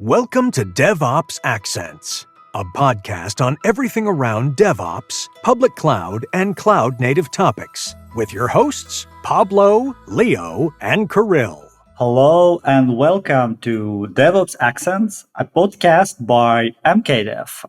Welcome to DevOps Accents, a podcast on everything around DevOps, public cloud, and cloud-native topics, with your hosts, Pablo, Leo, and Kirill. Hello and welcome to DevOps Accents, a podcast by MKDev.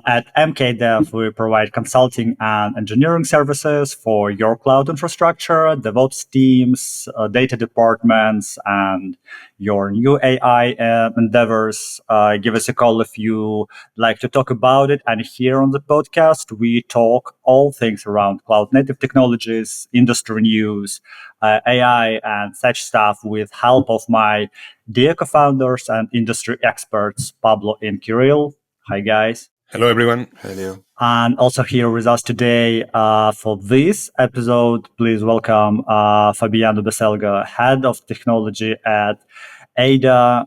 At MKDev, we provide consulting and engineering services for your cloud infrastructure, DevOps teams, data departments, and your new AI endeavors. Give us a call if you like to talk about it. And here on the podcast, we talk all things around cloud native technologies, industry news, AI and such stuff with help of my dear co-founders and industry experts, Pablo and Kirill. Hi, guys. Hello, everyone. Hello. And also here with us today for this episode, please welcome Fabiano Beselga, Head of Technology at Ada,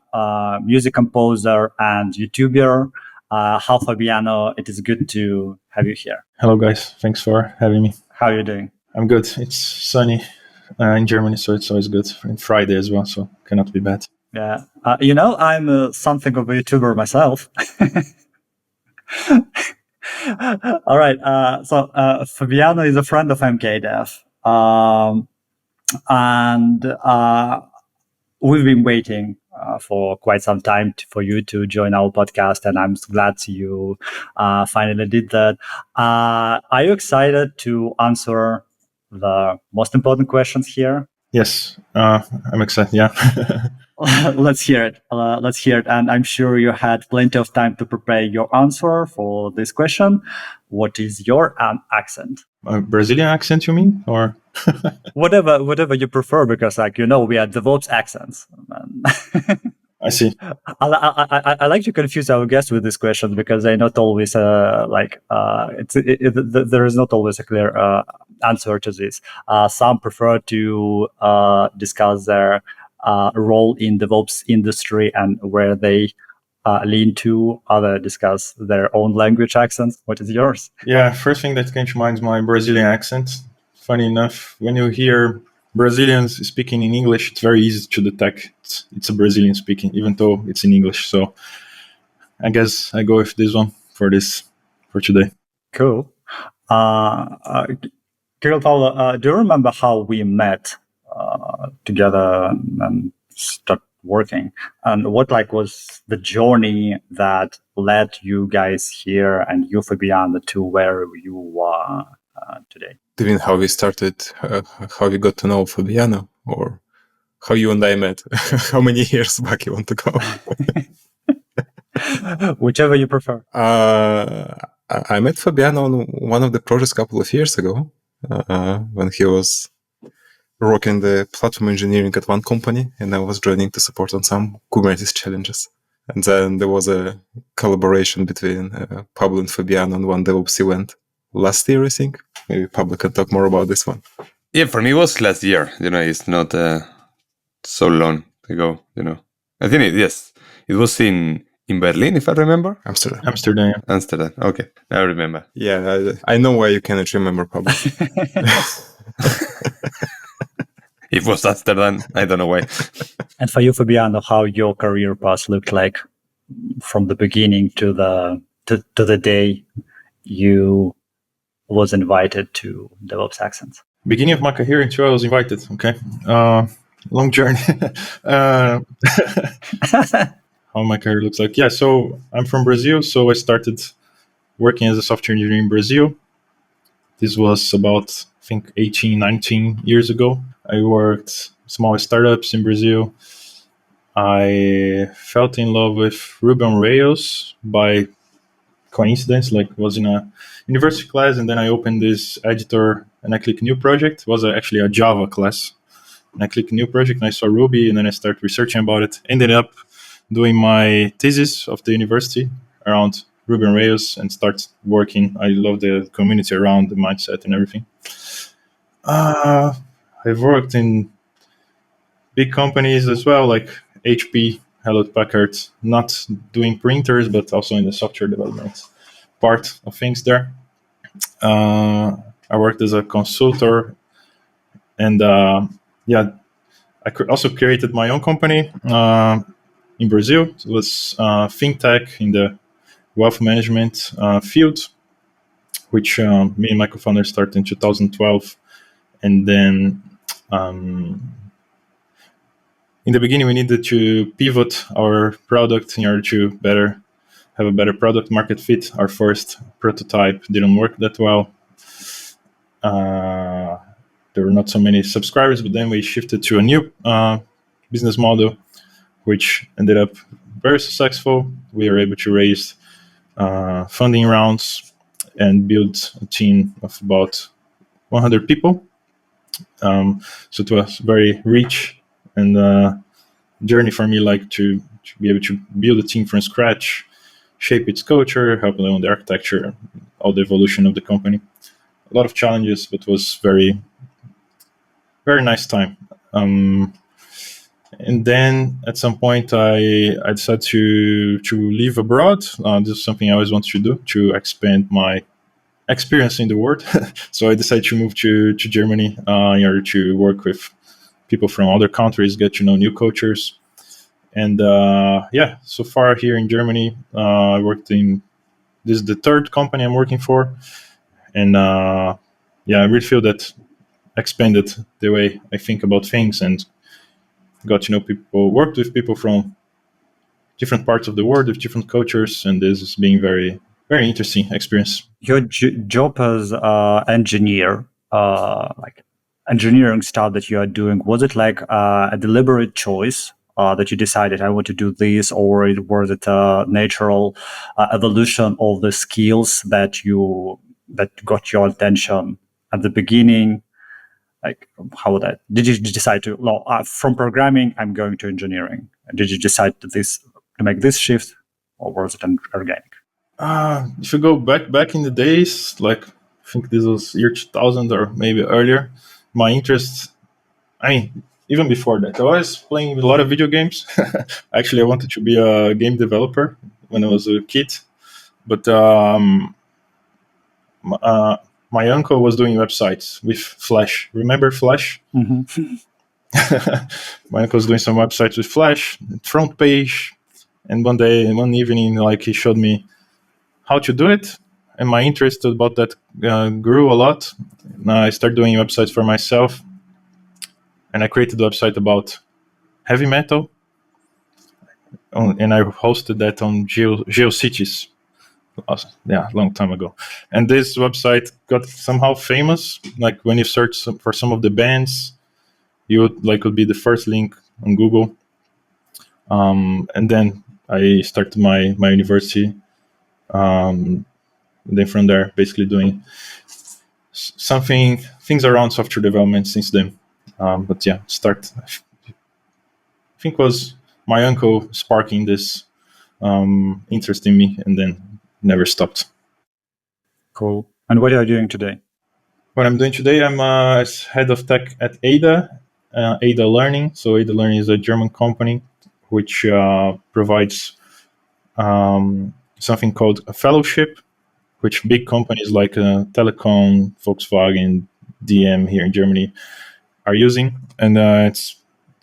music composer and YouTuber. How, Fabiano? It is good to have you here. Hello, guys. Thanks for having me. How are you doing? I'm good. It's sunny in Germany, so it's always good. And Friday as well, so cannot be bad. Yeah. I'm something of a YouTuber myself. All right. So Fabiano is a friend of MKDev. And we've been waiting for quite some time for you to join our podcast, and I'm glad you finally did that. Are you excited to answer the most important questions here? Yes, I'm excited. Yeah. Let's hear it. And I'm sure you had plenty of time to prepare your answer for this question. What is your accent? Brazilian accent, you mean? Or whatever you prefer, because we are DevOps accents. I see. I like to confuse our guests with this question because they're not always there is not always a clear answer to this. Some prefer to discuss their role in DevOps industry and where they lean to. Others discuss their own language accents. What is yours? Yeah, first thing that came to mind is my Brazilian accent. Funny enough, when you hear Brazilians speaking in English, it's very easy to detect it's a Brazilian speaking, even though it's in English. So I guess I go with this one for today. Cool. Kirill, Paulo, do you remember how we met together and start working? And what was the journey that led you guys here and you, Fabiano, to where you are today? Do you mean how we started, how we got to know Fabiano, or how you and I met? How many years back you want to go? Whichever you prefer. I met Fabiano on one of the projects a couple of years ago when he was working the platform engineering at one company, and I was joining to support on some Kubernetes challenges. And then there was a collaboration between Pablo and Fabiano on one DevOps event last year, I think. Maybe Pablo can talk more about this one. Yeah, for me it was last year. It's not so long ago. I think it was in Berlin, if I remember. Amsterdam. Okay, I remember. Yeah, I know why you cannot remember, Pablo. It was Amsterdam. I don't know why. And for you, Fabiano, how your career path looked like from the beginning to the day you was invited to DevOps Accents? Beginning of my career in I was invited. Okay. Long journey. How my career looks like. Yeah, so I'm from Brazil. So I started working as a software engineer in Brazil. This was about, I think, 18, 19 years ago. I worked small startups in Brazil. I fell in love with Ruby on Rails by coincidence, was in a university class, and then I opened this editor and I clicked new project. It was actually a Java class. And I clicked new project and I saw Ruby, and then I started researching about it. Ended up doing my thesis of the university around Ruby on Rails and start working. I love the community around the mindset and everything. I've worked in big companies as well, like HP, Hewlett Packard, not doing printers, but also in the software development part of things there. I worked as a consultant, and I also created my own company in Brazil. It was fintech in the wealth management field, which me and my co-founder started in 2012. And then in the beginning, we needed to pivot our product in order to have a better product market fit. Our first prototype didn't work that well. There were not so many subscribers, but then we shifted to a new business model, which ended up very successful. We were able to raise funding rounds and build a team of about 100 people. So it was very rich and journey for me, like to be able to build a team from scratch, shape its culture, help them on the architecture, all the evolution of the company. A lot of challenges, but was very, very nice time. And then at some point, I decided to live abroad. This is something I always wanted to do, to expand my experience in the world. So I decided to move to Germany in order to work with people from other countries, get to know new cultures. And so far here in Germany, I worked in, this is the third company I'm working for. And I really feel that expanded the way I think about things and got to know people, worked with people from different parts of the world with different cultures. And this has been very, very interesting experience. Your job as engineer, like engineering stuff that you are doing, was it like a deliberate choice that you decided I want to do this, or was it a natural evolution of the skills that got your attention at the beginning? Like, how that did you decide to from programming I'm going to engineering? Did you decide to make this shift, or was it organic? If you go back in the days, like I think this was year 2000 or maybe earlier, my interest, I mean, even before that, I was playing a lot of video games. Actually, I wanted to be a game developer when I was a kid, but my uncle was doing websites with Flash. Remember Flash? Mm-hmm. My uncle was doing some websites with Flash, front page, and one evening, like he showed me how to do it, and my interest about that grew a lot. And I started doing websites for myself, and I created a website about heavy metal, and I hosted that on GeoCities. A long time ago. And this website got somehow famous. Like when you search for some of the bands, you would be the first link on Google. And then I started my university. And then from there, basically doing things around software development since then. But yeah, I think was my uncle sparking this interest in me, and then never stopped. Cool. And what are you doing today? What I'm doing today, I'm as head of tech at Ada, Ada Learning. So Ada Learning is a German company which provides something called a fellowship, which big companies like Telekom, Volkswagen, DM here in Germany are using. And it's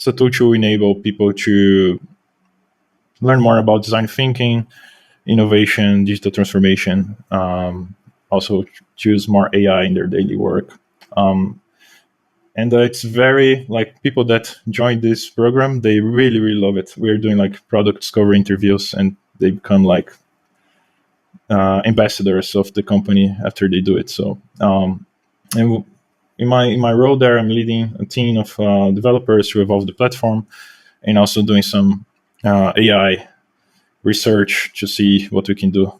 a tool to enable people to learn more about design thinking, innovation, digital transformation, also choose more AI in their daily work. And it's very, like, people that join this program, they really, really love it. We're doing like product discovery interviews, and they become like ambassadors of the company after they do it. So, and in my role there, I'm leading a team of developers to evolve the platform, and also doing some AI research to see what we can do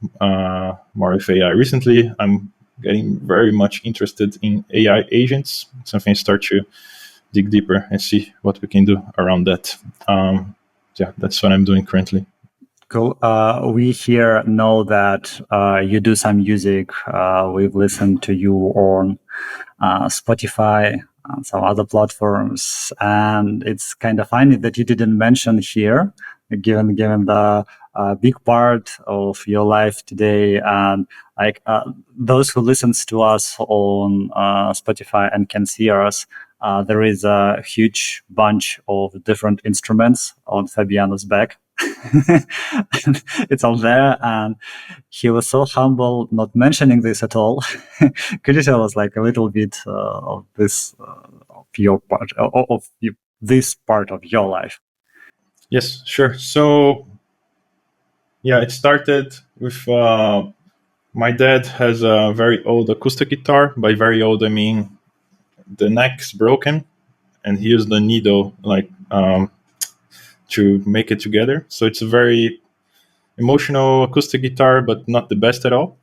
more with AI. Recently, I'm getting very much interested in AI agents, something I start to dig deeper and see what we can do around that. That's what I'm doing currently. Cool. We here know that you do some music. We've listened to you on Spotify and some other platforms, and it's kind of funny that you didn't mention here, given the big part of your life today, and like those who listens to us on Spotify and can see us. There is a huge bunch of different instruments on Fabiano's back. It's all there, and he was so humble, not mentioning this at all. Could you tell us like a little bit of this, of your part, this part of your life? Yes, sure. So yeah, it started with my dad has a very old acoustic guitar. By very old, I mean the neck's broken, and he used the needle to make it together. So it's a very emotional acoustic guitar, but not the best at all.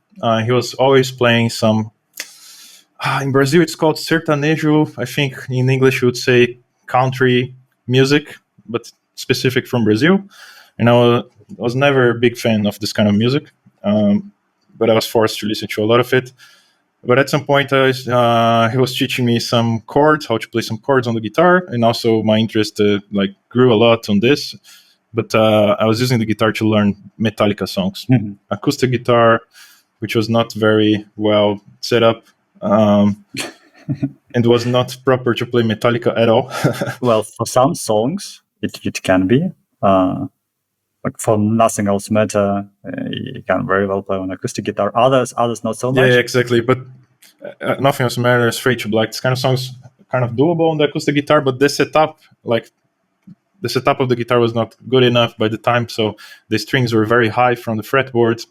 He was always playing some. In Brazil, it's called sertanejo. I think in English, you would say country music, but specific from Brazil. And I was never a big fan of this kind of music, but I was forced to listen to a lot of it. But at some point, he was teaching me some chords, how to play some chords on the guitar, and also my interest grew a lot on this. But I was using the guitar to learn Metallica songs, acoustic guitar, which was not very well set up, and was not proper to play Metallica at all. Well, for some songs, it can be. Like for Nothing Else Matter, you can very well play on acoustic guitar. Others not so much. Yeah, exactly. But Nothing Else Matters, Fade to Black, this kind of songs kind of doable on the acoustic guitar, but the setup of the guitar was not good enough by the time, so the strings were very high from the fretboard.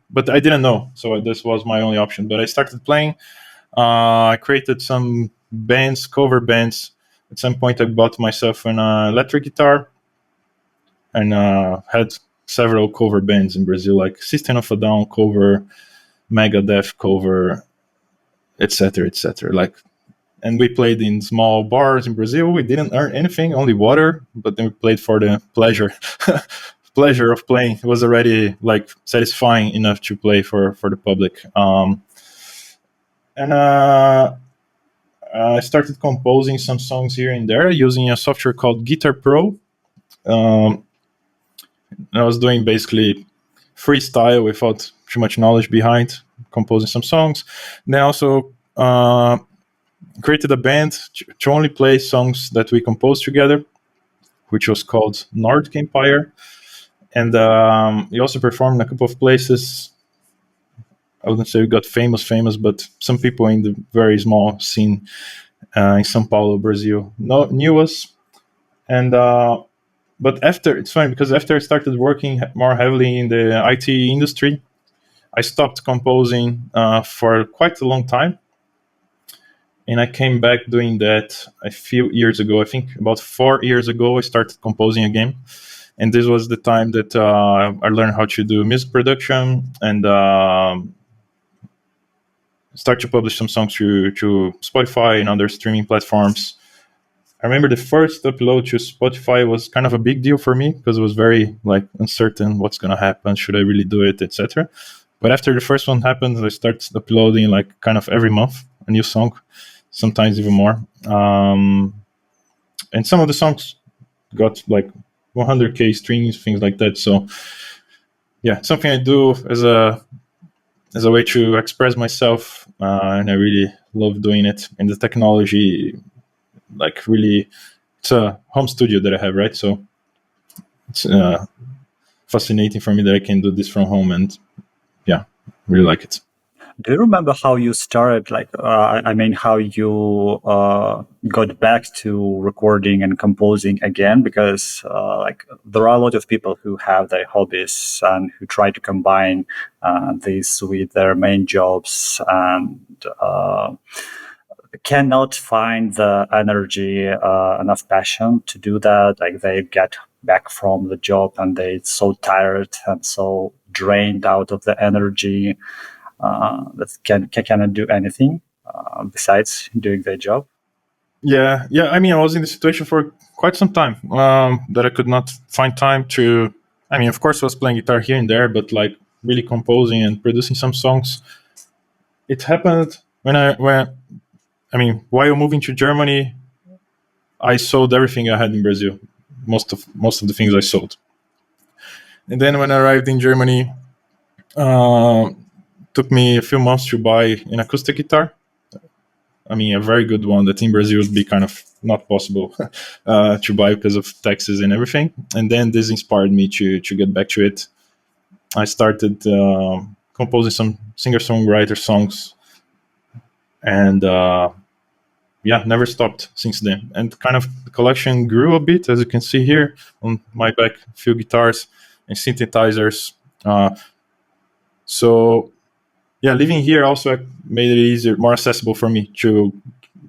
But I didn't know, so this was my only option. But I started playing. I created some bands, cover bands. At some point, I bought myself an electric guitar, and had several cover bands in Brazil, like System of a Down cover, Megadeth cover, etc., etc. And we played in small bars in Brazil. We didn't earn anything, only water, but then we played for the pleasure of playing. It was already satisfying enough to play for the public. And I started composing some songs here and there using a software called Guitar Pro. I was doing basically freestyle without too much knowledge behind, composing some songs. Then I also created a band to only play songs that we composed together, which was called Nordic Empire. And we also performed in a couple of places. I wouldn't say we got famous, but some people in the very small scene in São Paulo, Brazil, knew us. And but it's funny because after I started working more heavily in the IT industry, I stopped composing for quite a long time. And I came back doing that a few years ago. I think about 4 years ago, I started composing again. And this was the time that I learned how to do music production and start to publish some songs to Spotify and other streaming platforms. I remember the first upload to Spotify was kind of a big deal for me because it was very uncertain what's going to happen. Should I really do it, etc. But after the first one happened, I started uploading kind of every month a new song, sometimes even more. And some of the songs got 100K streams, things like that. So yeah, it's something I do as a way to express myself, and I really love doing it. And the technology, really, it's a home studio that I have, right? So it's fascinating for me that I can do this from home, and yeah, really like it. Do you remember how you started? How you got back to recording and composing again? Because there are a lot of people who have their hobbies and who try to combine this with their main jobs and cannot find the energy, enough passion to do that. Like they get back from the job and they're so tired and so drained out of the energy. That cannot do anything besides doing their job. Yeah. I mean, I was in the situation for quite some time that I could not find time to. I mean, of course, I was playing guitar here and there, but really composing and producing some songs. It happened while moving to Germany, I sold everything I had in Brazil. Most of the things I sold, and then when I arrived in Germany. Took me a few months to buy an acoustic guitar. I mean, a very good one that in Brazil would be kind of not possible to buy because of taxes and everything. And then this inspired me to get back to it. I started composing some singer-songwriter songs, and never stopped since then. And kind of the collection grew a bit, as you can see here on my back, a few guitars and synthesizers. So living here also made it easier, more accessible for me to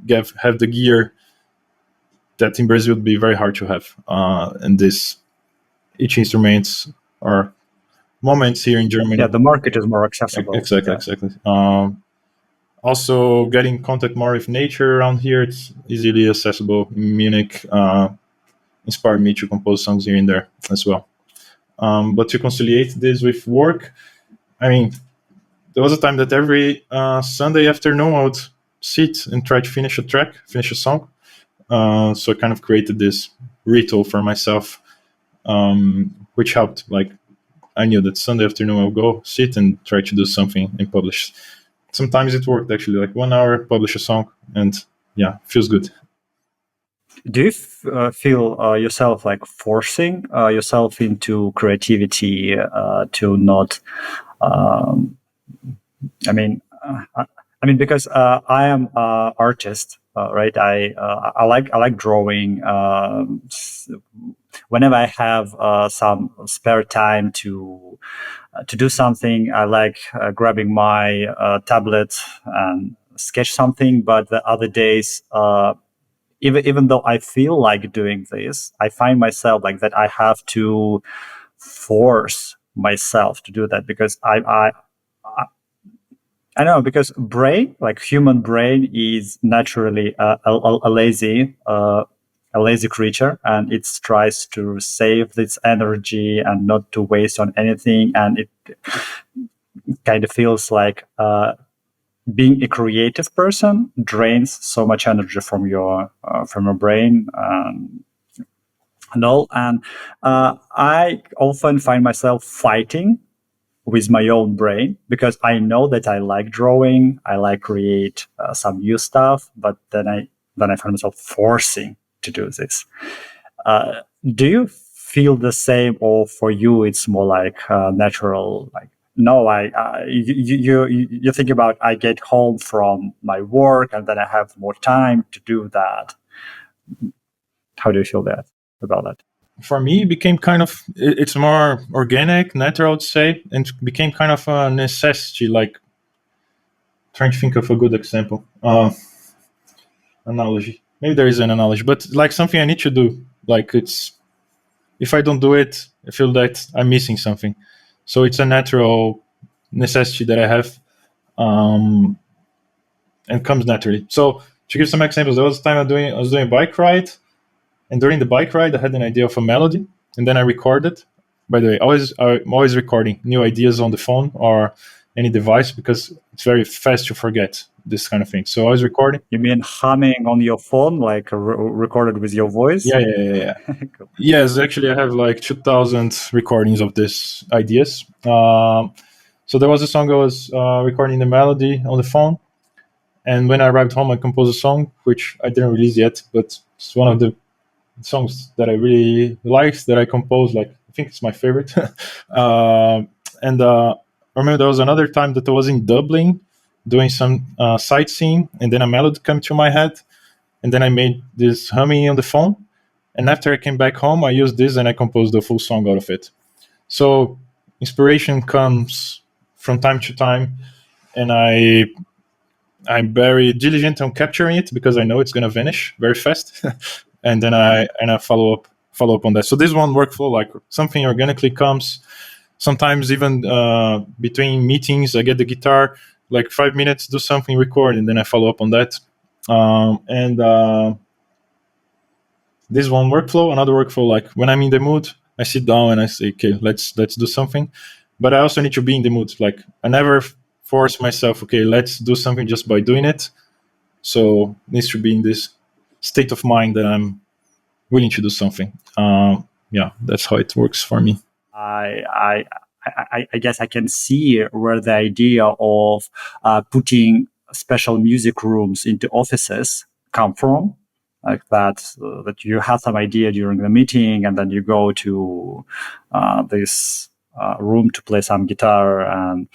have the gear that in Brazil would be very hard to have. And each instruments are moments here in Germany. Yeah, the market is more accessible. Exactly. Also, getting in contact more with nature around here, it's easily accessible. Munich inspired me to compose songs here and there as well. But to conciliate this with work, I mean, there was a time that every Sunday afternoon I would sit and try to finish a song. So I kind of created this ritual for myself, which helped. Like, I knew that Sunday afternoon I would go sit and try to do something and publish. Sometimes it worked actually, like 1 hour, publish a song, and feels good. Do you feel yourself like forcing yourself into creativity to not? I mean, because I am an artist, right? I like drawing. Whenever I have some spare time to do something, I like grabbing my tablet and sketch something. But the other days, even though I feel like doing this, I find myself like that I have to force myself to do that, because I know, because human brain is naturally a lazy creature, and it tries to save its energy and not to waste on anything. And it kind of feels like being a creative person drains so much energy from your brain. I often find myself fighting with my own brain, because I know that I like drawing, I like create some new stuff, but then I find myself forcing to do this. Do you feel the same, or for you it's more like natural? Like, no, you think about, I get home from my work and then I have more time to do that. How do you feel about that? For me, it became kind of, it's more organic, natural, I would say, and became kind of a necessity. Like, trying to think of a good example, analogy. Maybe there is an analogy, but like something I need to do. Like, it's, if I don't do it, I feel that I'm missing something. So it's a natural necessity that I have, and comes naturally. So to give some examples, there was a time I was doing a bike ride. And during the bike ride, I had an idea of a melody, and then I recorded. By the way, I'm always recording new ideas on the phone or any device, because it's very fast to forget this kind of thing. So I was recording. You mean humming on your phone, like recorded with your voice? Yeah. Cool. Yes, actually, I have like 2,000 recordings of these ideas. So there was a song I was recording the melody on the phone. And when I arrived home, I composed a song, which I didn't release yet, but it's one of the songs that I really liked, that I composed. Like, I think it's my favorite. And I remember there was another time that I was in Dublin doing some sightseeing, and then a melody came to my head, and then I made this humming on the phone. And after I came back home, I used this and I composed the full song out of it. So inspiration comes from time to time, and I'm very diligent on capturing it, because I know it's going to vanish very fast. And then I follow up on that. So this one workflow, like something organically comes. Sometimes even between meetings, I get the guitar, like 5 minutes, do something, record, and then I follow up on that. This one workflow, another workflow, like when I'm in the mood, I sit down and I say, okay, let's do something. But I also need to be in the mood. Like, I never force myself, okay, let's do something just by doing it. So it needs to be in this state of mind that I'm willing to do something. That's how it works for me. I guess I can see where the idea of putting special music rooms into offices come from. Like that you have some idea during the meeting, and then you go to this room to play some guitar and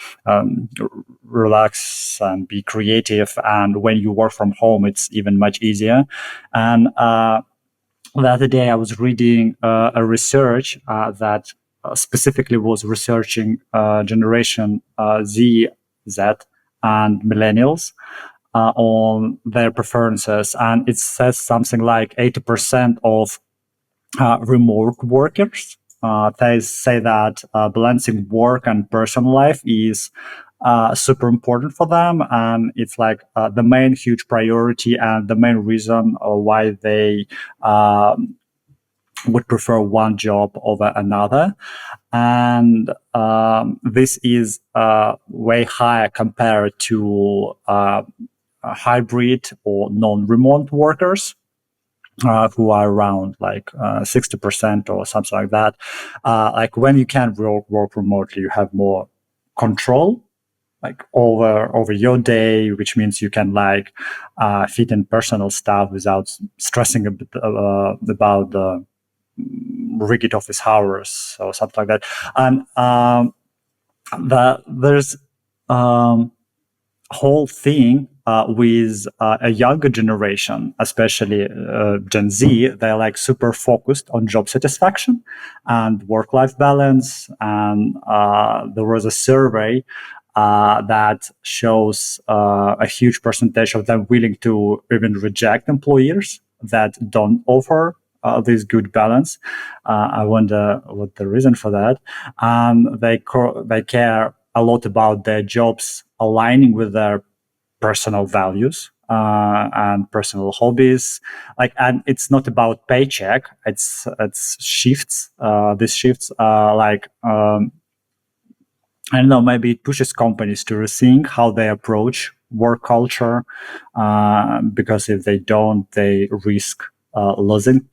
relax and be creative. And when you work from home, it's even much easier. And the other day I was reading a research that specifically was researching generation Z, and millennials on their preferences. And it says something like 80% of remote workers, they say that balancing work and personal life is super important for them, and it's like the main huge priority and the main reason why they would prefer one job over another. And this is way higher compared to hybrid or non-remote workers, who are around like 60% or something like that. Like when you can work remotely, you have more control, like over your day, which means you can like fit in personal stuff without stressing a bit about the rigid office hours or something like that. And there's whole thing with a younger generation, especially Gen Z. They're like super focused on job satisfaction and work-life balance. And there was a survey that shows a huge percentage of them willing to even reject employers that don't offer this good balance. I wonder what the reason for that. They care a lot about their jobs aligning with their personal values and personal hobbies. Like, and it's not about paycheck. It's shifts. These shifts are like. I don't know, maybe it pushes companies to rethink how they approach work culture, because if they don't, they risk losing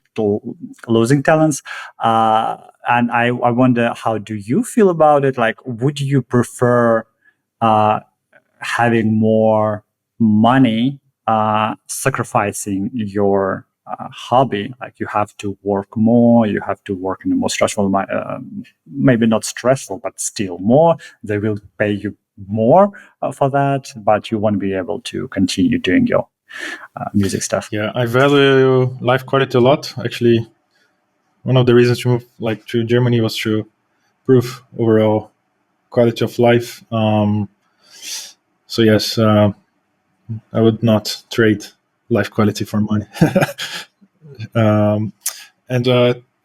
talents. And I wonder, how do you feel about it? Like, would you prefer having more money, sacrificing your hobby? Like, you have to work more, you have to work in a more stressful, maybe not stressful, but still more. They will pay you more for that, but you won't be able to continue doing your music stuff. Yeah, I value life quality a lot. Actually, one of the reasons to move to Germany was to improve overall quality of life. So yes, I would not trade life quality for money. And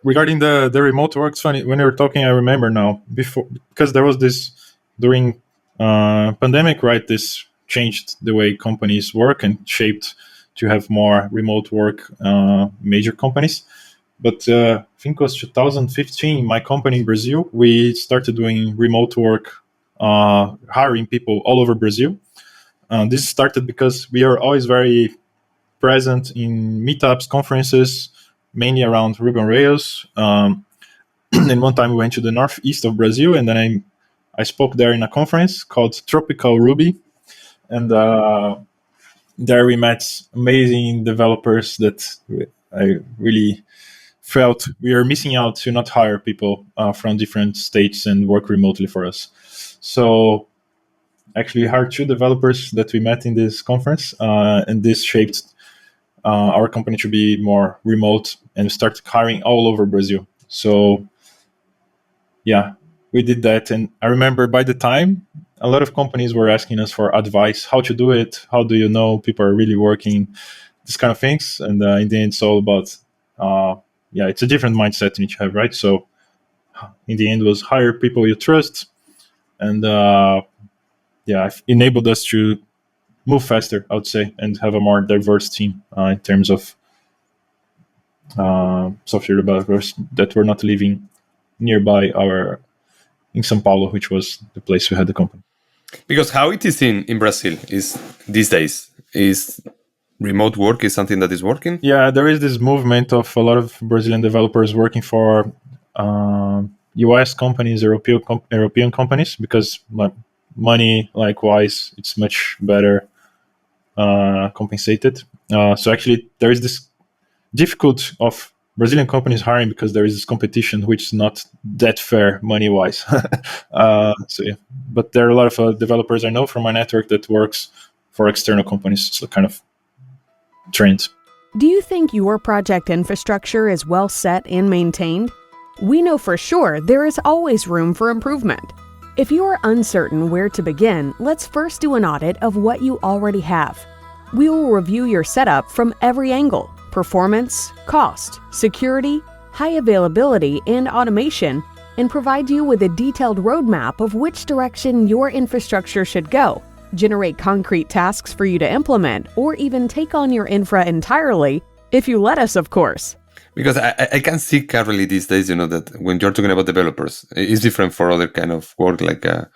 regarding the remote work, it's funny when you were talking. I remember now, before, because there was this during pandemic, right? This changed the way companies work and shaped to have more remote work, major companies. But I think it was 2015, my company in Brazil, we started doing remote work, hiring people all over Brazil. This started because we are always very present in meetups, conferences, mainly around Ruby on Rails. And one time we went to the northeast of Brazil, and then I spoke there in a conference called Tropical Ruby. And there we met amazing developers that I really felt we are missing out to not hire people from different states and work remotely for us. So actually hired 2 developers that we met in this conference, and this shaped our company to be more remote and start hiring all over Brazil. So yeah, we did that. And I remember by the time, a lot of companies were asking us for advice, how to do it, how do you know people are really working, this kind of things. And in the end, it's all about, it's a different mindset you need to have, right? So in the end, it was hire people you trust. And it enabled us to move faster, I would say, and have a more diverse team in terms of software developers that were not living nearby in São Paulo, which was the place we had the company. Because how it is in Brazil is these days is remote work is something that is working. Yeah, there is this movement of a lot of Brazilian developers working for US companies, European companies, because money, likewise, it's much better compensated. So actually, there is this difficult of Brazilian companies hiring because there is this competition which is not that fair money wise. So yeah, but there are a lot of developers I know from my network that works for external companies. It's a kind of trend. Do you think your project infrastructure is well set and maintained? We know for sure there is always room for improvement. If you are uncertain where to begin, let's first do an audit of what you already have. We will review your setup from every angle: performance, cost, security, high availability, and automation, and provide you with a detailed roadmap of which direction your infrastructure should go, generate concrete tasks for you to implement, or even take on your infra entirely, if you let us, of course. Because I can see currently these days, that when you're talking about developers, it's different for other kind of work, like, a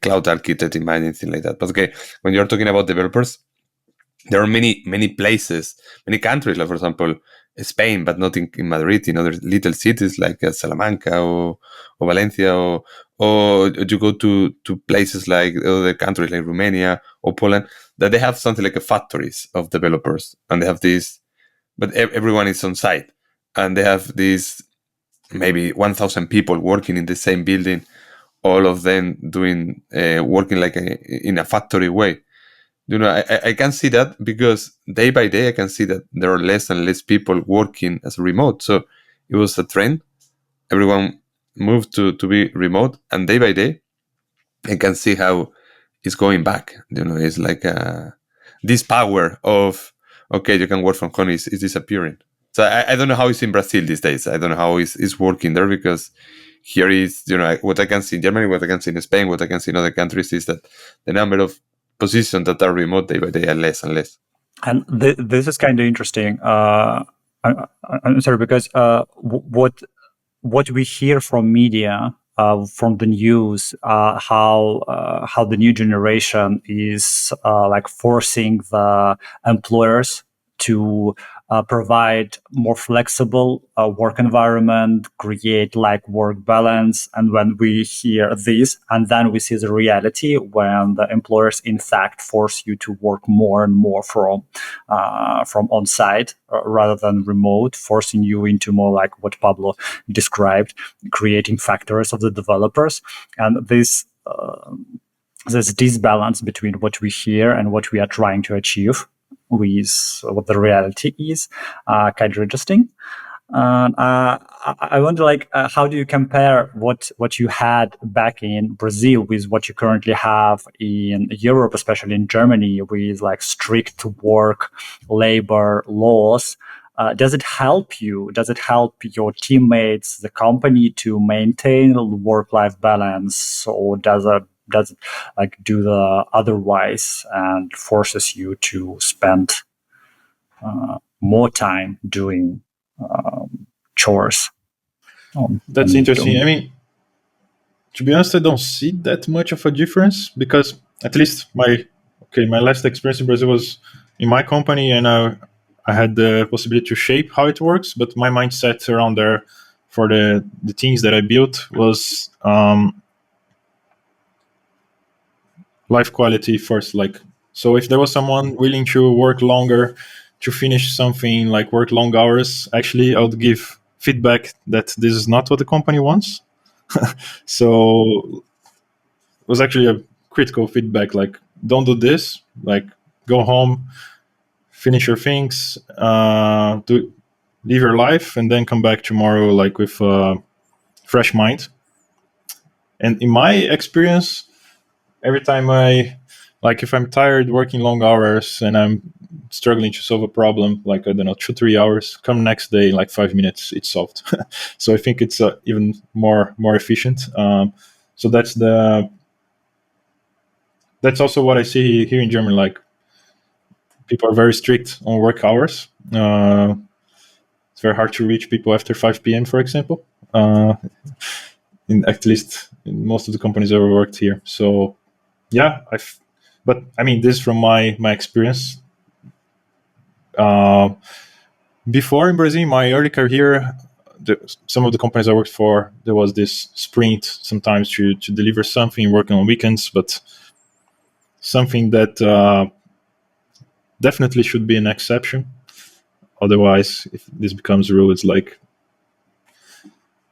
cloud architect in mind, anything like that. But okay, when you're talking about developers, there are many places, many countries, like for example, Spain, but not in Madrid, in other little cities like Salamanca or Valencia, or you go to places like other countries like Romania or Poland, that they have something like a factories of developers, and they have these, but everyone is on site, and they have these maybe 1,000 people working in the same building, all of them doing working like in a factory way. I can see that because day by day I can see that there are less and less people working as remote. So it was a trend. Everyone moved to be remote, and day by day I can see how it's going back. It's like this power of, okay, you can work from home is disappearing. So I don't know how it's in Brazil these days. I don't know how it's working there, because here is, what I can see in Germany, what I can see in Spain, what I can see in other countries is that the number of positions that are remote day by day are less and less. And this is kind of interesting. I'm sorry, because what we hear from media, from the news, how the new generation is like forcing the employers to provide more flexible work environment, create like work balance. And when we hear this, and then we see the reality when the employers in fact force you to work more and more from on site rather than remote, forcing you into more like what Pablo described, creating factories of the developers. And this there's disbalance between what we hear and what we are trying to achieve with what the reality is, kind of interesting. I wonder, like, how do you compare what you had back in Brazil with what you currently have in Europe, especially in Germany, with like strict work labor laws? Does it help you? Does it help your teammates, the company, to maintain work-life balance, or does it like do the otherwise and forces you to spend more time doing chores? That's interesting. I mean, to be honest, I don't see that much of a difference, because at least my last experience in Brazil was in my company, and I had the possibility to shape how it works. But my mindset around there for the things that I built was life quality first. Like, so if there was someone willing to work longer to finish something, like work long hours, actually I would give feedback that this is not what the company wants. So it was actually a critical feedback, like, don't do this, like, go home, finish your things, live your life, and then come back tomorrow like with a fresh mind. And in my experience, every time if I'm tired working long hours and I'm struggling to solve a problem, like, I don't know, 2-3 hours, come next day, like 5 minutes, it's solved. So I think it's even more efficient. So that's also what I see here in Germany. Like, people are very strict on work hours. It's very hard to reach people after 5 p.m., for example. At least in most of the companies I ever worked here. So yeah, but I mean, this is from my experience. Before in Brazil, my early career, some of the companies I worked for, there was this sprint sometimes to deliver something, working on weekends, but something that definitely should be an exception. Otherwise, if this becomes a rule, it's like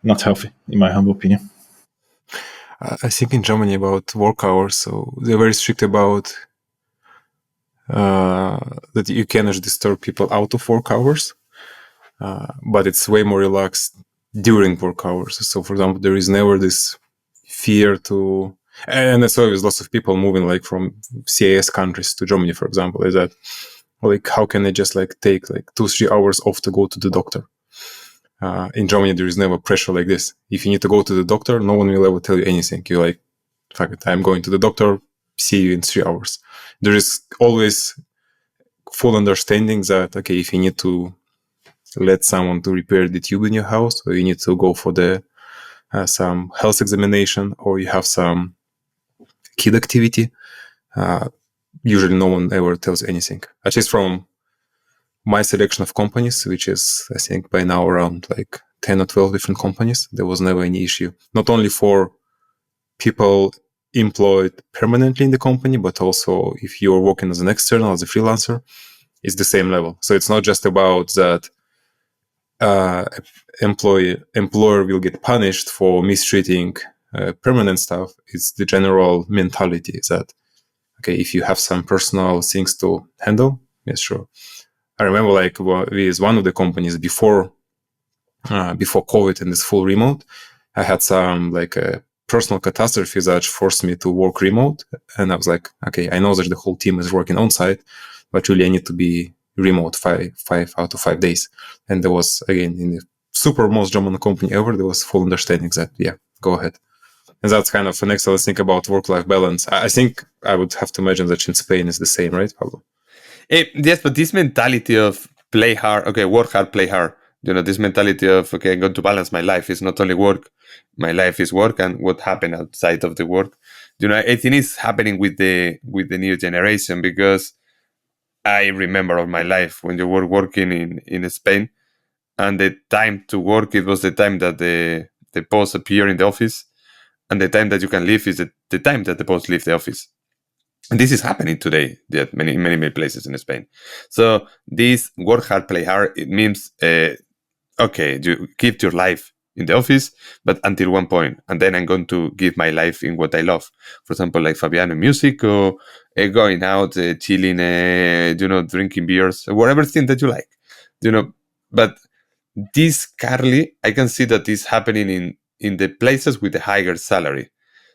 not healthy, in my humble opinion. I think in Germany about work hours, so they're very strict about that you cannot disturb people out of work hours, but it's way more relaxed during work hours. So, for example, there is never this fear to, and that's why there's lots of people moving like from CIS countries to Germany, for example, is that like how can they just like take like 2-3 hours off to go to the doctor? In Germany, there is never pressure like this. If you need to go to the doctor, no one will ever tell you anything. You're like, fuck it, I'm going to the doctor, see you in 3 hours. There is always full understanding that, okay, if you need to let someone to repair the tube in your house, or you need to go for the some health examination, or you have some kid activity, usually no one ever tells anything. At least from my selection of companies, which is, I think, by now around like 10 or 12 different companies, there was never any issue. Not only for people employed permanently in the company, but also if you're working as an external, as a freelancer, it's the same level. So it's not just about that employer will get punished for mistreating permanent staff. It's the general mentality that, okay, if you have some personal things to handle, yes, sure. I remember like with one of the companies before COVID and this full remote, I had some like a personal catastrophe that forced me to work remote. And I was like, okay, I know that the whole team is working on site, but really I need to be remote 5 out of 5 days. And there was, again, in the super most German company ever, there was full understanding that, yeah, go ahead. And that's kind of an excellent thing about work-life balance. I think I would have to imagine that in Spain is the same, right, Pablo? Yes, but this mentality of play hard, okay, work hard, play hard. This mentality of, okay, I'm going to balance my life. It's not only work. My life is work and what happened outside of the work. I think it's happening with the new generation, because I remember of my life when you were working in Spain, and the time to work, it was the time that the boss appear in the office, and the time that you can leave is the time that the boss leave the office. And this is happening today at many places in Spain. So this work hard, play hard, it means, okay, you keep your life in the office, but until one point, and then I'm going to give my life in what I love. For example, like Fabiano, music, or going out, chilling, drinking beers, whatever thing that you like, But this currently, I can see that is happening in the places with the higher salary.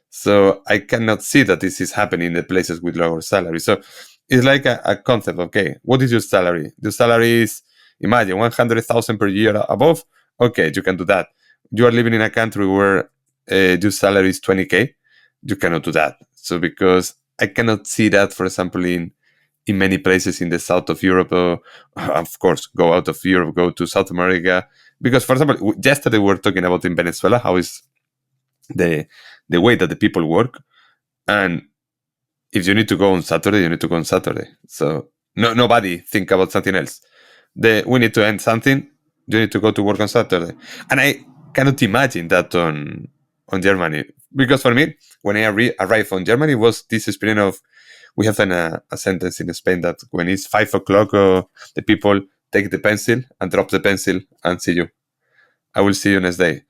So I cannot see that this is happening in the places with lower salary. So it's like a concept. Okay, what is your salary? Your salary is, imagine, 100,000 per year above. Okay, you can do that. You are living in a country where your salary is 20K. You cannot do that. So because I cannot see that, for example, in many places in the south of Europe, or of course, go out of Europe, go to South America. Because, for example, yesterday we were talking about in Venezuela, how is the way that the people work, and if you need to go on Saturday, you need to go on Saturday. So nobody think about something else. We need to end something, you need to go to work on Saturday. And I cannot imagine that on Germany, because for me, when I arrived on Germany, it was this experience of, we have a sentence in Spain that when it's 5 o'clock, the people take the pencil and drop the pencil and see you. I will see you next day.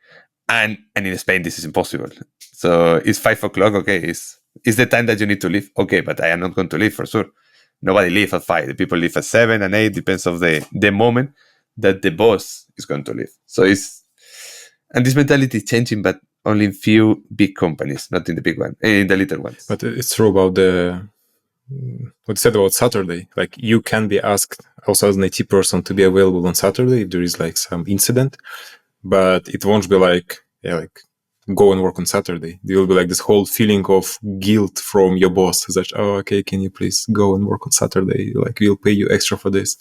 And in Spain, this is impossible. So it's 5 o'clock. Okay, it's the time that you need to leave. Okay, but I am not going to leave for sure. Nobody leave at 5. The people leave at 7 and 8. Depends of the moment that the boss is going to leave. So and this mentality is changing, but only in few big companies, not in the big one, in the little ones. But it's true about what you said about Saturday. Like, you can be asked also as an IT person to be available on Saturday if there is like some incident. But it won't be like, go and work on Saturday. There will be like this whole feeling of guilt from your boss that, oh, okay, can you please go and work on Saturday? Like, we'll pay you extra for this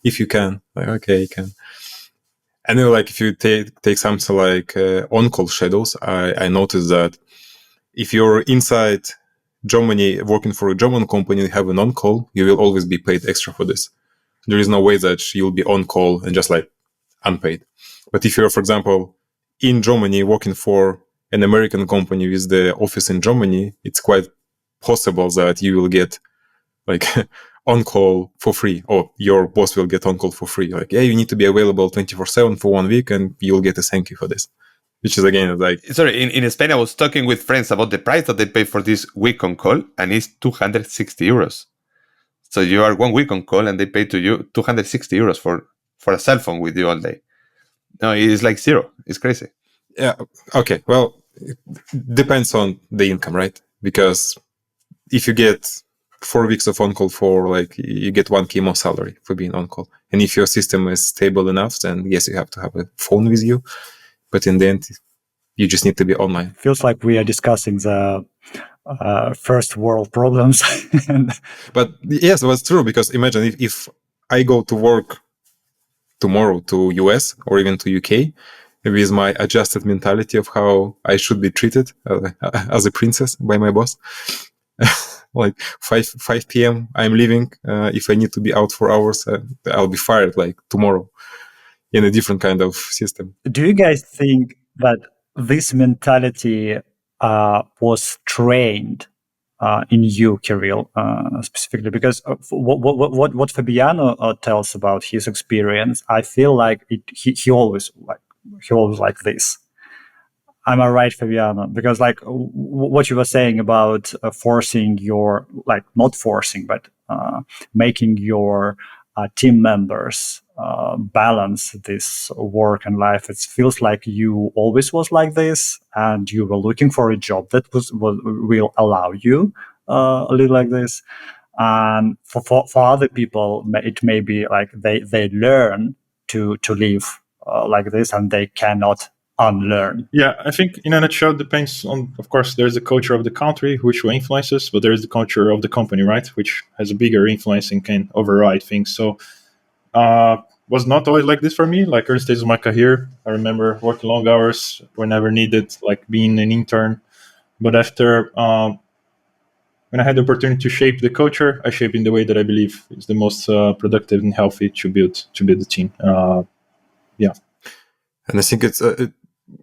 if you can. Like, okay, you can. And then, like, if you take something like on-call shadows, I noticed that if you're inside Germany working for a German company and have an on-call, you will always be paid extra for this. There is no way that you'll be on-call and just like unpaid. But if you're, for example, in Germany working for an American company with the office in Germany, it's quite possible that you will get like on call for free, or your boss will get on call for free. Like, yeah, you need to be available 24/7 for 1 week, and you'll get a thank you for this. Which is again like, sorry, in Spain, I was talking with friends about the price that they pay for this week on call, and it's 260 euros. So you are 1 week on call, and they pay to you 260 euros for a cell phone with you all day. No, it's like zero. It's crazy. yeah, okay. Well, it depends on the income, right? Because if you get 4 weeks of on call for like, you get 1K more salary for being on call. And if your system is stable enough, then yes, you have to have a phone with you. But in the end, you just need to be online. Feels like we are discussing the first world problems. But yes, that's true. Because imagine if I go to work tomorrow to US or even to UK with my adjusted mentality of how I should be treated as a princess by my boss. Like 5 p.m. I'm leaving. If I need to be out for hours, I'll be fired like tomorrow in a different kind of system. Do you guys think that this mentality was trained in you, Kirill, specifically? Because what Fabiano tells about his experience, I feel like he always like this. Am I right, Fabiano? Because like what you were saying about forcing your, like not forcing, but making your team members balance this work and life. It feels like you always was like this, and you were looking for a job that will allow you live like this. And for other people, it may be like they learn to live like this, and they cannot unlearn. Yeah, I think in a nutshell, it depends on, of course, there's the culture of the country, which will influence us, but there's the culture of the company, right, which has a bigger influence and can override things. So was not always like this for me. Like early stages of my career, I remember working long hours whenever needed, like being an intern. But after when I had the opportunity to shape the culture, I shaped in the way that I believe is the most productive and healthy to build the team. Yeah. And I think it's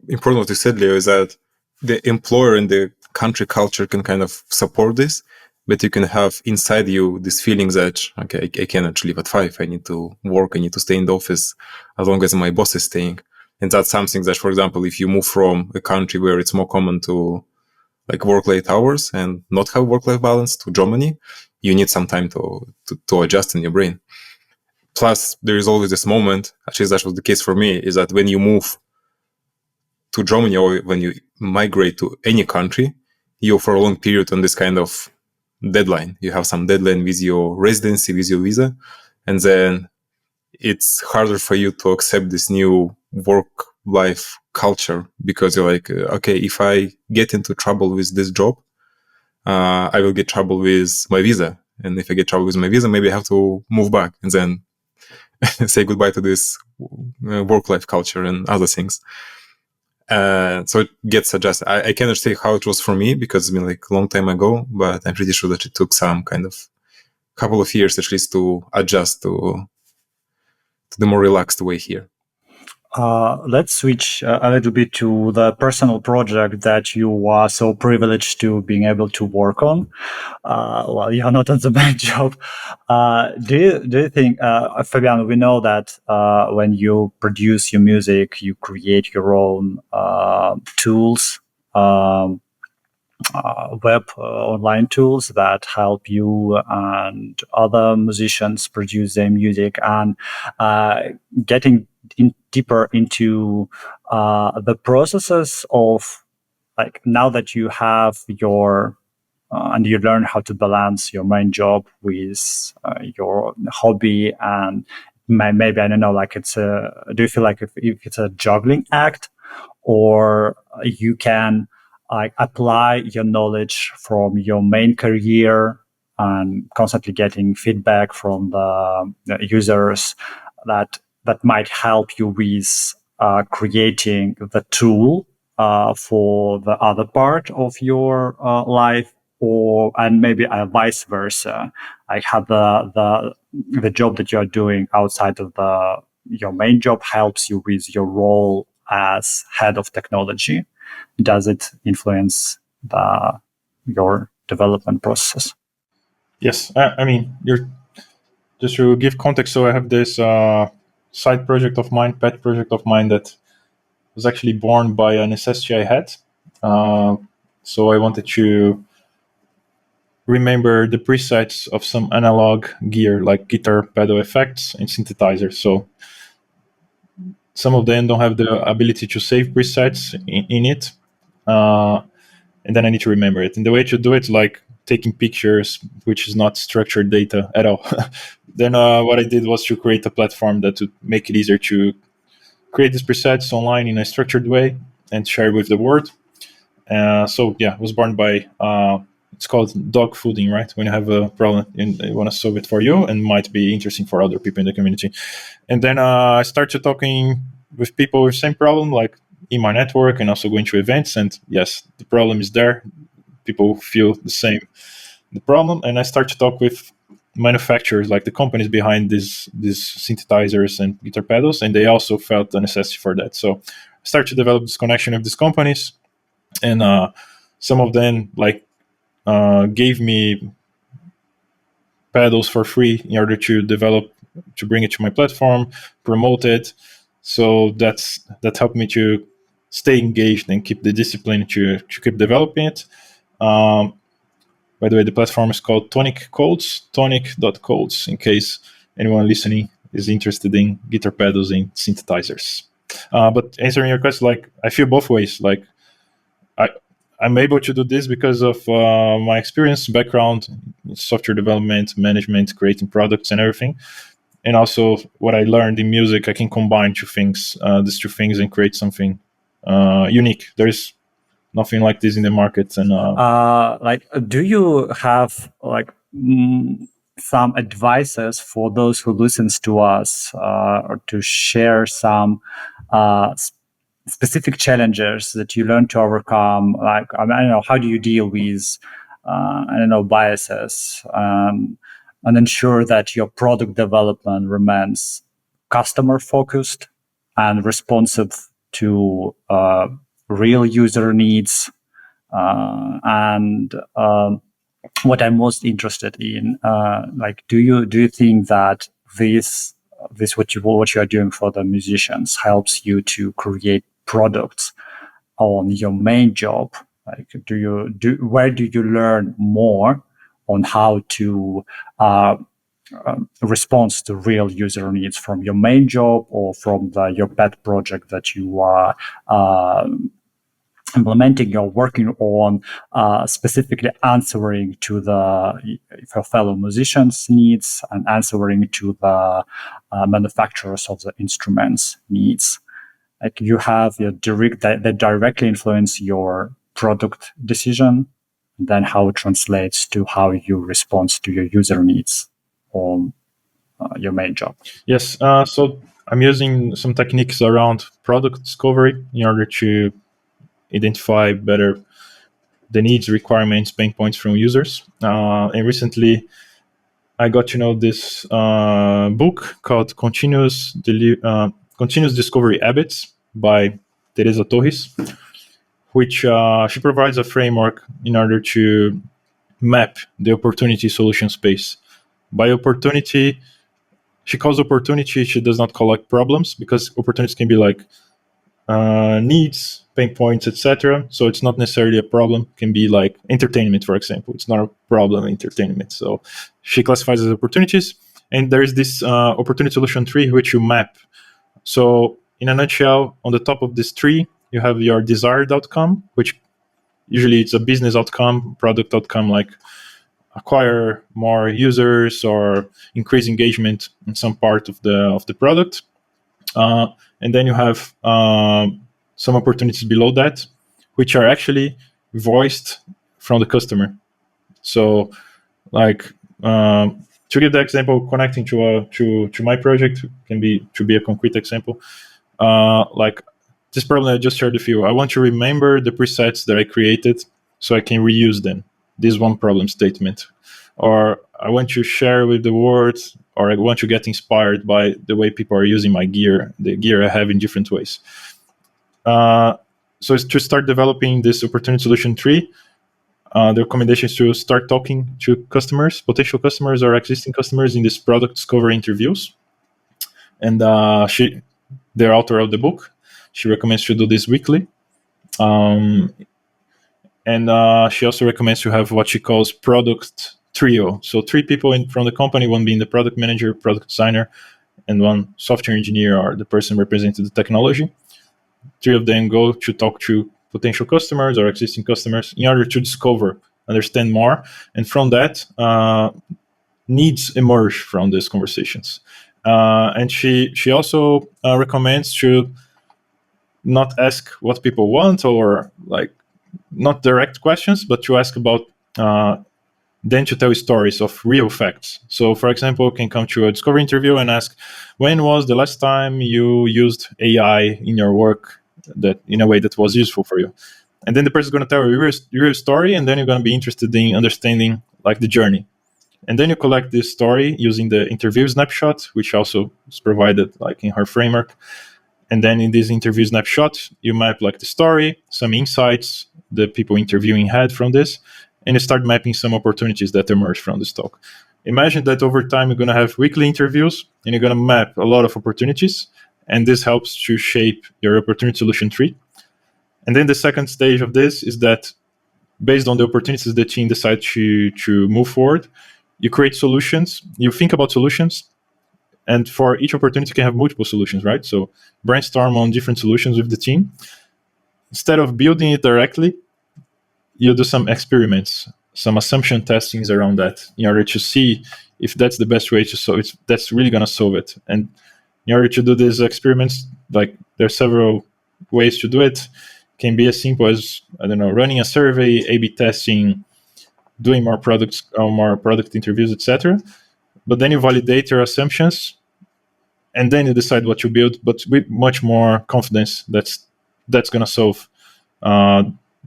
important what you said, Leo, is that the employer and the country culture can kind of support this, but you can have inside you this feeling that, okay, I cannot leave at 5. I need to work. I need to stay in the office as long as my boss is staying. And that's something that, for example, if you move from a country where it's more common to like work late hours and not have work-life balance to Germany, you need some time to adjust in your brain. Plus, there is always this moment, actually that was the case for me, is that when you move to Germany or when you migrate to any country, you're for a long period on this kind of deadline. You have some deadline with your residency, with your visa, and then it's harder for you to accept this new work-life culture because you're like, okay, if I get into trouble with this job, I will get trouble with my visa. And if I get trouble with my visa, maybe I have to move back and then say goodbye to this work-life culture and other things. So it gets adjusted. I cannot say how it was for me because it's been like a long time ago, but I'm pretty sure that it took some kind of couple of years at least to adjust to the more relaxed way here. Let's switch a little bit to the personal project that you are so privileged to being able to work on. Well, you're not on the main job. Do you think, Fabiano, we know that when you produce your music, you create your own tools, web online tools that help you and other musicians produce their music, and getting deeper into the processes of, like, now that you have your and you learn how to balance your main job with your hobby, and maybe, I don't know, like do you feel like if it's a juggling act, or you can apply your knowledge from your main career and constantly getting feedback from the users that might help you with creating the tool for the other part of your life, and maybe vice versa. I have the job that you're doing outside of your main job helps you with your role as head of technology. Does it influence your development process? Yes, I mean, just to give context, so I have this side project of mine, pet project of mine that was actually born by a necessity I had. So I wanted to remember the presets of some analog gear like guitar pedal effects and synthesizers. So some of them don't have the ability to save presets in it. And then I need to remember it. And the way to do it is like taking pictures, which is not structured data at all. Then what I did was to create a platform that would make it easier to create these presets online in a structured way and share with the world. So yeah, it was born by, it's called dog fooding, right? When you have a problem and you want to solve it for you and might be interesting for other people in the community. And then I started talking with people with the same problem, like in my network, and also going to events. And yes, the problem is there. People feel the problem. And I start to talk with manufacturers, like the companies behind these synthesizers and guitar pedals, and they also felt the necessity for that. So I started to develop this connection with these companies, and some of them gave me pedals for free in order to bring it to my platform, promote it. So that helped me to stay engaged and keep the discipline to keep developing it. By the way, the platform is called Tonic Codes, tonic.codes, in case anyone listening is interested in guitar pedals and synthesizers. But answering your question, like I feel both ways. Like I'm able to do this because of my experience, background in software development, management, creating products and everything. And also what I learned in music, I can combine these two things and create something unique. There's nothing like this in the market. And do you have some advices for those who listens to us, or to share some specific challenges that you learn to overcome? Like, I don't know, how do you deal with biases, and ensure that your product development remains customer focused and responsive to real user needs? And what I'm most interested in, do you think that this what you are doing for the musicians helps you to create products on your main job? Like, where do you learn more on how to respond to real user needs, from your main job or from your pet project that you are implementing, you're working on, specifically answering to your fellow musicians' needs and answering to the manufacturers of the instruments' needs? Like, you have your that directly influence your product decision, and then how it translates to how you respond to your user needs on your main job. Yes, so I'm using some techniques around product discovery in order to identify better the needs, requirements, pain points from users. And recently, I got to know this book called Continuous Discovery Habits by Teresa Torres, which she provides a framework in order to map the opportunity solution space. By opportunity, she calls opportunity, she does not call like problems, because opportunities can be like needs, pain points, etc. So it's not necessarily a problem. It can be like entertainment, for example. It's not a problem, entertainment. So she classifies as opportunities. And there is this opportunity solution tree, which you map. So in a nutshell, on the top of this tree, you have your desired outcome, which usually it's a business outcome, product outcome, like acquire more users or increase engagement in some part of the product. And then you have some opportunities below that, which are actually voiced from the customer. So, like, to give the example, connecting to my project can be a concrete example. Like this problem I just shared with you, I want to remember the presets that I created so I can reuse them. This one problem statement. Or I want to share with the world, or I want to get inspired by the way people are using my gear, the gear I have in different ways. So it's to start developing this opportunity solution tree. the recommendation is to start talking to customers, potential customers or existing customers in these product discovery interviews. And the author of the book, she recommends to do this weekly. And she also recommends to have what she calls product trio. So 3 people from the company, one being the product manager, product designer, and one software engineer or the person representing the technology. 3 of them go to talk to potential customers or existing customers in order to discover, understand more. And from that, needs emerge from these conversations. And she also recommends to not ask what people want or like not direct questions, but to ask about then to tell stories of real facts. So, for example, you can come to a discovery interview and ask, when was the last time you used AI in your work that in a way that was useful for you? And then the person is going to tell you your story, and then you're going to be interested in understanding like the journey. And then you collect this story using the interview snapshot, which also is provided like in her framework. And then in this interview snapshot, you map like the story, some insights the people interviewing had from this, and you start mapping some opportunities that emerge from this talk. Imagine that over time, you're going to have weekly interviews and you're going to map a lot of opportunities. And this helps to shape your opportunity solution tree. And then the second stage of this is that based on the opportunities the team decide to move forward, you create solutions, you think about solutions, and for each opportunity you can have multiple solutions, right? So brainstorm on different solutions with the team. Instead of building it directly, you do some experiments, some assumption testings around that in order to see if that's the best way to solve it, that's really going to solve it. And in order to do these experiments, like there are several ways to do it. It can be as simple as, I don't know, running a survey, A/B testing, doing more product interviews, etc. But then you validate your assumptions, and then you decide what you build, but with much more confidence that's going to solve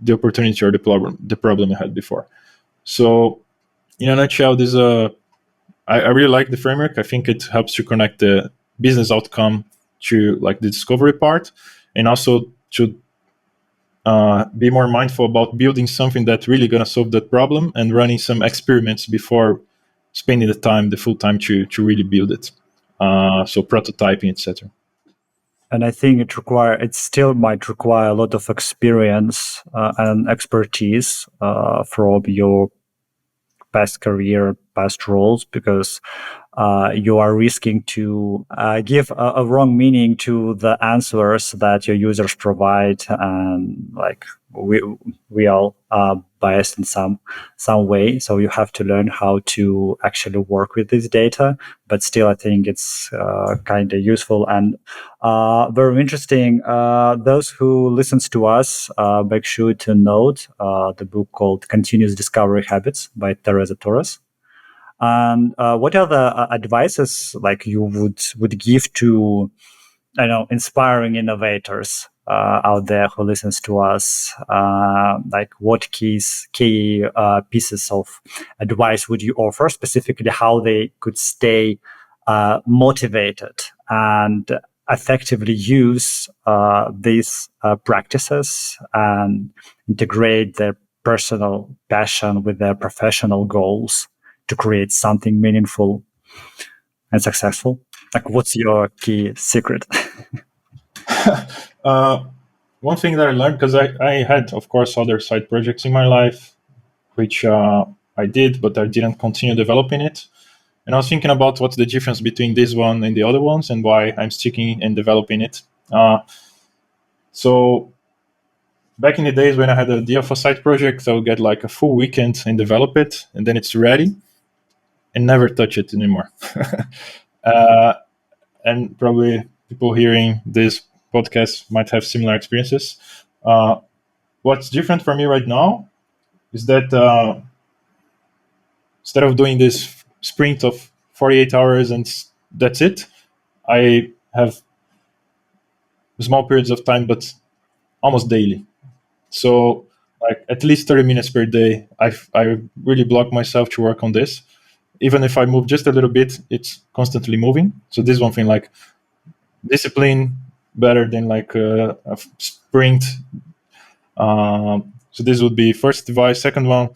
the opportunity or the problem you had before. So, in a nutshell, I really like the framework. I think it helps to connect the business outcome to like the discovery part, and also to be more mindful about building something that's really going to solve that problem and running some experiments before spending the full time to really build it. So prototyping, etc. And I think it still might require a lot of experience and expertise from your past career, past roles, because you are risking to give a wrong meaning to the answers that your users provide, and like we all are biased in some way. So you have to learn how to actually work with this data. But still, I think it's kind of useful and very interesting. Those who listens to us, make sure to note the book called Continuous Discovery Habits by Teresa Torres. And what are the advices like you would give to, I know, inspiring innovators out there who listens to us? Like what key pieces of advice would you offer, specifically how they could stay motivated and effectively use these practices and integrate their personal passion with their professional goals to create something meaningful and successful? Like, what's your key secret? One thing that I learned, because I had, of course, other side projects in my life, which I did, but I didn't continue developing it. And I was thinking about what's the difference between this one and the other ones and why I'm sticking and developing it. So back in the days when I had an idea of a side project, I would get like a full weekend and develop it, and then it's ready and never touch it anymore. And probably people hearing this podcast might have similar experiences. What's different for me right now is that instead of doing this sprint of 48 hours and that's it, I have small periods of time, but almost daily. So like at least 30 minutes per day, I really block myself to work on this. Even if I move just a little bit, it's constantly moving. So this is one thing, like discipline better than like a sprint So this would be first device. Second one,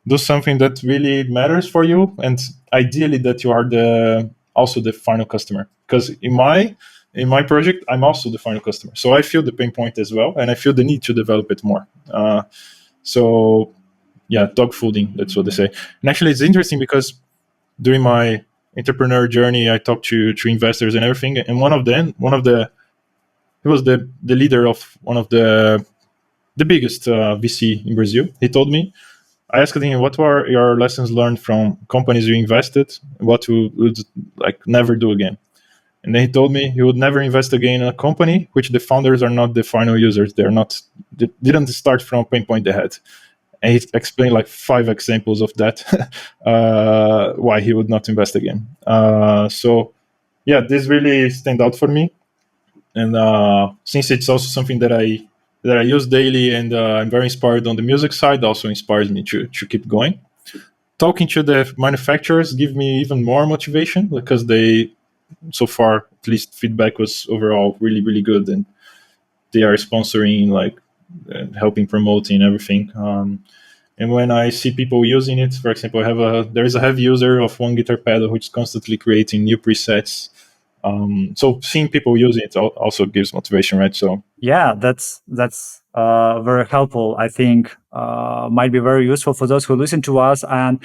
do something that really matters for you, and ideally that you are also the final customer. Because in my project, I'm also the final customer, so I feel the pain point as well, and I feel the need to develop it more. So yeah, dog fooding, that's what they say. And actually, it's interesting because during my entrepreneur journey, I talked to investors and everything, and he was the leader of one of the biggest VC in Brazil. He told me, I asked him, what were your lessons learned from companies you invested? What you would like never do again? And then he told me he would never invest again in a company which the founders are not the final users. They didn't start from a pain point they had. And he explained like 5 examples of that, why he would not invest again. So yeah, this really stand out for me. And since it's also something that I use daily, and I'm very inspired on the music side, also inspires me to keep going. Talking to the manufacturers give me even more motivation, because they, so far at least, feedback was overall really, really good, and they are sponsoring, like helping promoting everything. And when I see people using it, for example, there is a heavy user of one guitar pedal which is constantly creating new presets. So seeing people using it also gives motivation, right? So yeah, that's very helpful. I think might be very useful for those who listen to us, and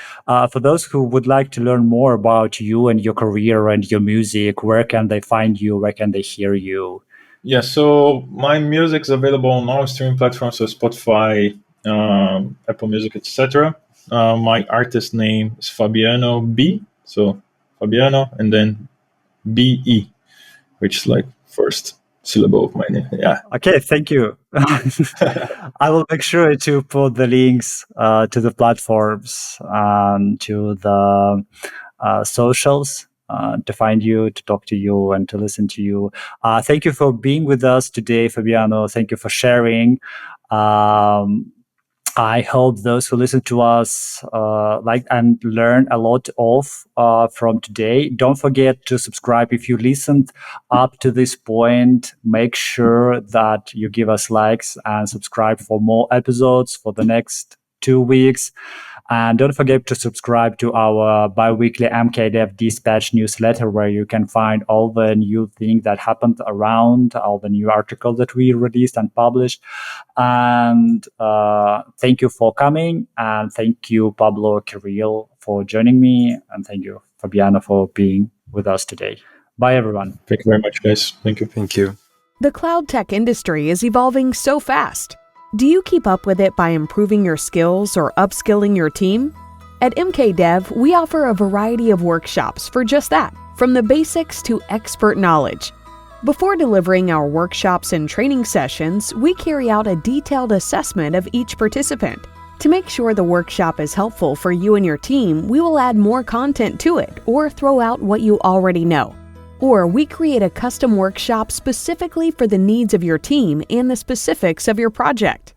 for those who would like to learn more about you and your career and your music. Where can they find you? Where can they hear you? Yeah, so my music's available on all streaming platforms, so Spotify, Apple Music, etc. My artist name is Fabiano B, so Fabiano, and then BE, which is like first syllable of my name. Yeah. Okay, thank you. I will make sure to put the links to the platforms, to the socials, to find you, to talk to you, and to listen to you. Thank you for being with us today, Fabiano. Thank you for sharing. I hope those who listen to us like and learn a lot from today. Don't forget to subscribe if you listened up to this point. Make sure that you give us likes and subscribe for more episodes for the next 2 weeks. And don't forget to subscribe to our bi-weekly MKDev Dispatch newsletter, where you can find all the new things that happened around, all the new articles that we released and published. And thank you for coming. And thank you, Pablo and Kirill, for joining me. And thank you, Fabiano, for being with us today. Bye, everyone. Thank you very much, guys. Thank you. Thank you. The cloud tech industry is evolving so fast. Do you keep up with it by improving your skills or upskilling your team? At MKDev, we offer a variety of workshops for just that, from the basics to expert knowledge. Before delivering our workshops and training sessions, we carry out a detailed assessment of each participant. To make sure the workshop is helpful for you and your team, we will add more content to it or throw out what you already know. Or we create a custom workshop specifically for the needs of your team and the specifics of your project.